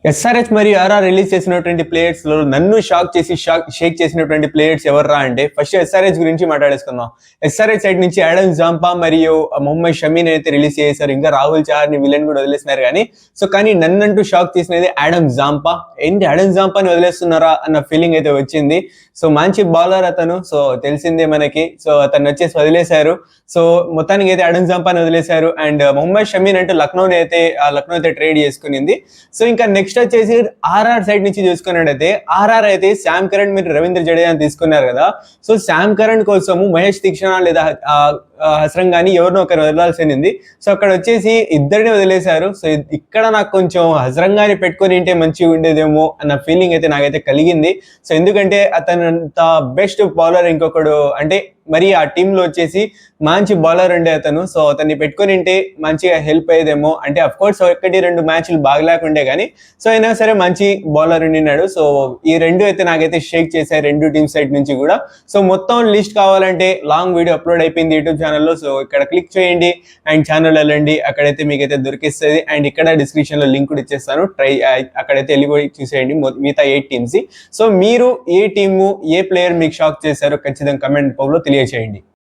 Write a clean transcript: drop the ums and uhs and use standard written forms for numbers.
SRH మరియు RR release చేసినటువంటి players లో నన్ను షేక్ చేసినటువంటి ప్లేయర్స్ ఎవర్రా అంటే ఫస్ట్ ఎస్ఆర్హెచ్ గురించి మాట్లాడేసుకుందాం. ఎస్ఆర్హెచ్ సైడ్ నుంచి ఆడమ్ జాంపా మరియు మొహమ్మద్ షమీని అయితే రిలీజ్ చేశారు. ఇంకా రాహుల్ చహర్ ని విలన్ కూడా వదిలేసినారు కానీ నన్నంటూ షాక్ చేసినది ఆడమ్ జాంపా. ఏంటి ఆడమ్ జాంపాని వదిలేస్తున్నారా అన్న ఫీలింగ్ అయితే వచ్చింది. సో మంచి బౌలర్ అతను, సో తెలిసిందే మనకి. సో అతను వచ్చేసి వదిలేశారు. సో మొత్తానికి అయితే ఆడమ్ జాంపాని వదిలేశారు. అండ్ మొహమ్మద్ షమీన్ అంటే లక్నో అయితే ట్రేడ్ చేసుకునింది. సో ఇంకా నెక్స్ట్ వచ్చేసి ఆర్ఆర్ సైడ్ నుంచి చూసుకున్నట్టయితే ఆర్ఆర్ అయితే శామ్ కరణ్ మీరు రవీంద్ర జడేజాని తీసుకున్నారు కదా. సో శామ్ కరణ్ కోసము మహేష్ తీక్షణ లేదా హసరం గానీ ఎవరినో ఒకరు వదలాల్సింది. సో అక్కడ వచ్చేసి ఇద్దరిని వదిలేశారు. సో ఇక్కడ నాకు కొంచెం హసరం గాని పెట్టుకొని ఉంటే మంచిగా ఉండేదేమో అన్న ఫీలింగ్ అయితే నాకైతే కలిగింది. సో ఎందుకంటే అతను అంత బెస్ట్ బౌలర్ ఇంకొకడు అంటే మరి ఆ టీంలో వచ్చేసి మంచి బౌలర్ ఉండే అతను. సో అతన్ని పెట్టుకొని ఉంటే మంచిగా హెల్ప్ అయ్యేదేమో. అంటే అఫ్ కోర్స్ 1-2 మ్యాచ్లు బాగలేకుండే కానీ సో అయినా సరే మంచి బౌలర్ ఉండినాడు. సో ఈ రెండు అయితే నాకైతే షేక్ చేశాయి రెండు టీమ్ సైడ్ నుంచి కూడా. సో మొత్తం లిస్ట్ కావాలంటే లాంగ్ వీడియో అప్లోడ్ అయిపోయింది యూట్యూబ్ ఛానల్లో. సో ఇక్కడ క్లిక్ చేయండి అండ్ ఛానల్ వెళ్ళండి, అక్కడైతే మీకైతే దొరికిస్తుంది. అండ్ ఇక్కడ డిస్క్రిప్షన్ లో లింక్ కూడా ఇచ్చేస్తాను, అక్కడైతే వెళ్ళిపోయి చూసేయండి మిగతా 8 టీమ్స్. సో మీరు ఏ టీము ఏ ప్లేయర్ మీకు షాక్ చేశారో ఖచ్చితంగా కమెంట్ రూపంలో తెలియచేయండి.